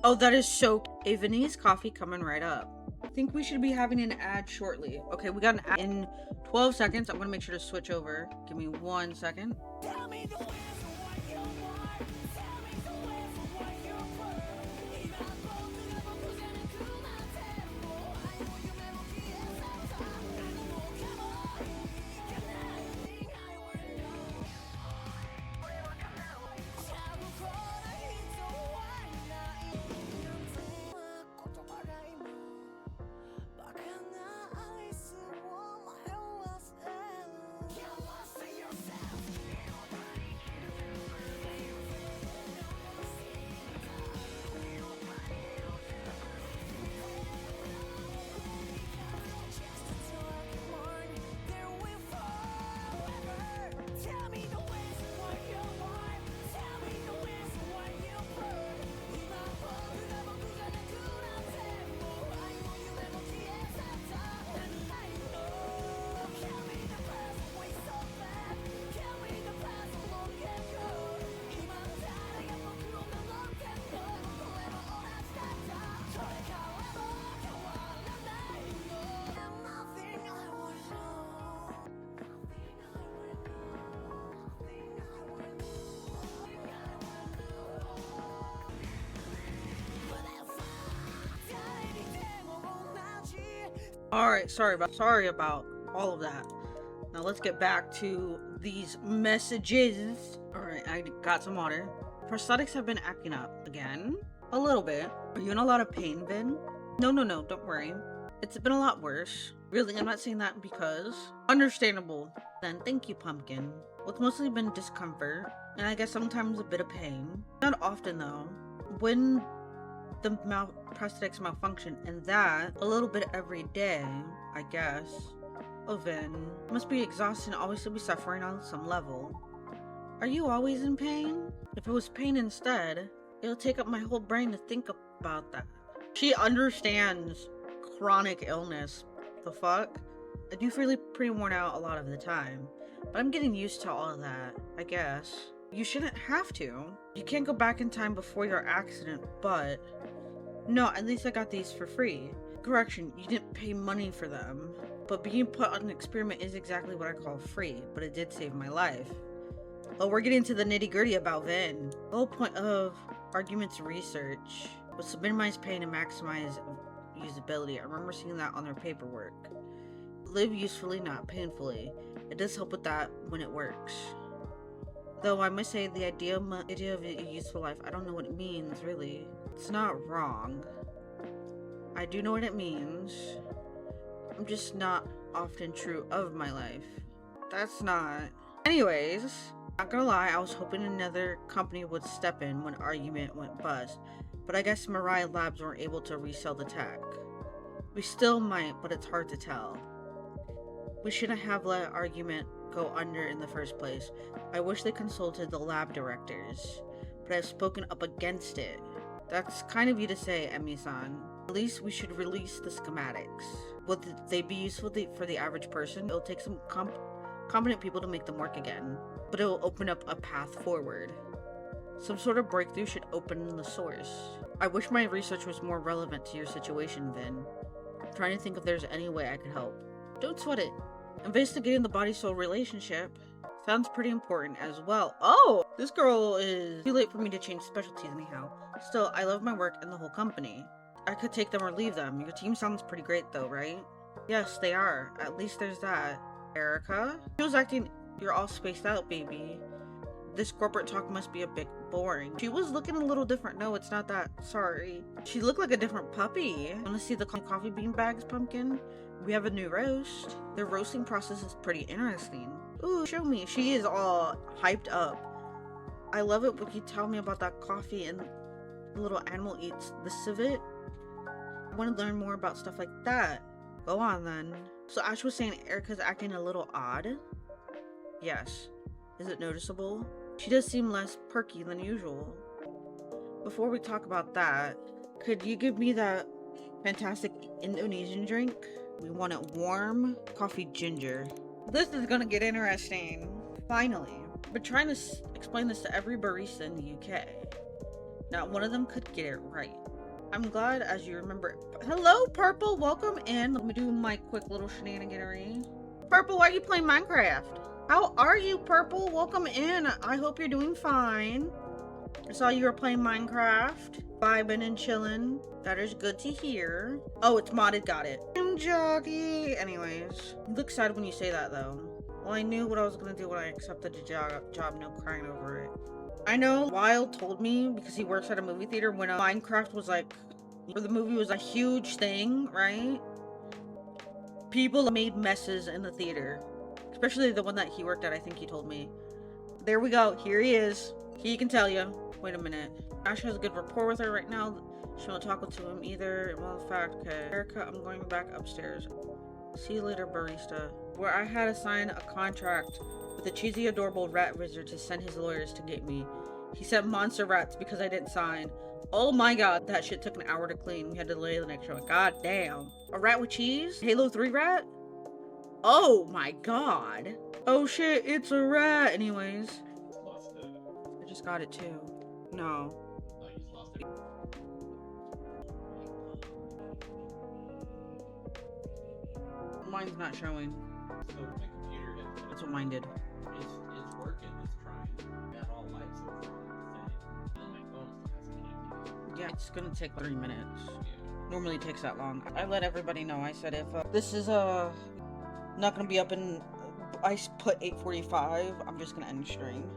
Oh, that is so... A Viennese coffee coming right up. I think we should be having an ad shortly. Okay, we got an ad in 12 seconds. I'm gonna make sure to switch over. Give me 1 second. Alright, sorry about all of that. Now let's get back to these messages. Alright, I got some water. Prosthetics have been acting up again. A little bit. Are you in a lot of pain, Vin? No, don't worry. It's been a lot worse. Really, I'm not saying that because... Understandable. Then, thank you, Pumpkin. Well, it's mostly been discomfort, and I guess sometimes a bit of pain. Not often, though. When the prosthetics malfunction, and that, a little bit every day, I guess. Oh, Vin. It must be exhausting always to be suffering on some level. Are you always in pain? If it was pain instead, it'll take up my whole brain to think about that. She understands chronic illness. The fuck? I do feel pretty worn out a lot of the time, but I'm getting used to all of that, I guess. You shouldn't have to. You can't go back in time before your accident, but... No, at least I got these for free. Correction, you didn't pay money for them. But being put on an experiment is exactly what I call free, but it did save my life. Oh, we're getting to the nitty-gritty about Vin. The whole point of arguments research was to minimize pain and maximize usability. I remember seeing that on their paperwork. Live usefully, not painfully. It does help with that when it works. Though I must say the idea of a useful life, I don't know what it means, really. It's not wrong. I do know what it means. I'm just not often true of my life. That's not... Anyways, not gonna lie, I was hoping another company would step in when argument went bust, but I guess Mirai Labs weren't able to resell the tech. We still might, but it's hard to tell. We shouldn't have let argument go under in the first place. I wish they consulted the lab directors, but I've spoken up against it. That's kind of you to say, Emi-san. At least we should release the schematics. Would they be useful for the average person? It'll take some competent people to make them work again, but it will open up a path forward. Some sort of breakthrough should open the source. I wish my research was more relevant to your situation, Vin. I'm trying to think if there's any way I could help. Don't sweat it. Investigating the body-soul relationship sounds pretty important as well. Oh! This girl is too late for me to change specialties anyhow. Still, I love my work and the whole company. I could take them or leave them. Your team sounds pretty great though, right? Yes, they are. At least there's that. Erica? She was acting... You're all spaced out, baby. This corporate talk must be a bit boring. She was looking a little different. No, it's not that. Sorry. She looked like a different puppy. Wanna see the coffee bean bags, Pumpkin? We have a new roast. The roasting process is pretty interesting. Ooh, show me. She is all hyped up. I love it when you tell me about that coffee and the little animal eats the civet. I want to learn more about stuff like that. Go on then. So Ash was saying Erica's acting a little odd. Yes. Is it noticeable? She does seem less perky than usual. Before we talk about that, could you give me that fantastic Indonesian drink? We want it warm, coffee ginger. This is gonna get interesting. Finally. I've been trying to explain this to every barista in the UK. Not one of them could get it right. I'm glad, as you remember. Hello, Purple. Welcome in. Let me do my quick little shenaniganery. Purple, why are you playing Minecraft? How are you, Purple? Welcome in. I hope you're doing fine. I saw you were playing Minecraft, vibing and chilling. That is good to hear. Oh, it's modded. Got it. I'm joggy. Anyways, you look sad when you say that, though. Well, I knew what I was gonna do when I accepted the job. No crying over it. I know Wild told me, because he works at a movie theater, when Minecraft was like, or the movie was a huge thing, right? People made messes in the theater. Especially the one that he worked at, I think he told me. There we go. Here he is. He can tell you. Wait a minute. Ash has a good rapport with her right now. She won't talk to him either. Well, in fact, okay. Erica, I'm going back upstairs. See you later, barista. Where I had to sign a contract with a cheesy, adorable rat wizard to send his lawyers to get me. He sent monster rats because I didn't sign. Oh my god, that shit took an hour to clean. We had to delay the next show. God damn. A rat with cheese? Halo 3 rat? Oh my god. Oh shit, it's a rat. Anyways. Lost it. I just got it too. No. Oh, you just lost it. Mine's not showing. So my computer is. That's what mine did. It's working. It's trying. Got all lights over on the thing. And then my phone has connected. Yeah, it's gonna take 3 minutes. Yeah. normally takes that long. I let everybody know. I said if this is not gonna be up in, I put 8:45. I'm just gonna end the stream.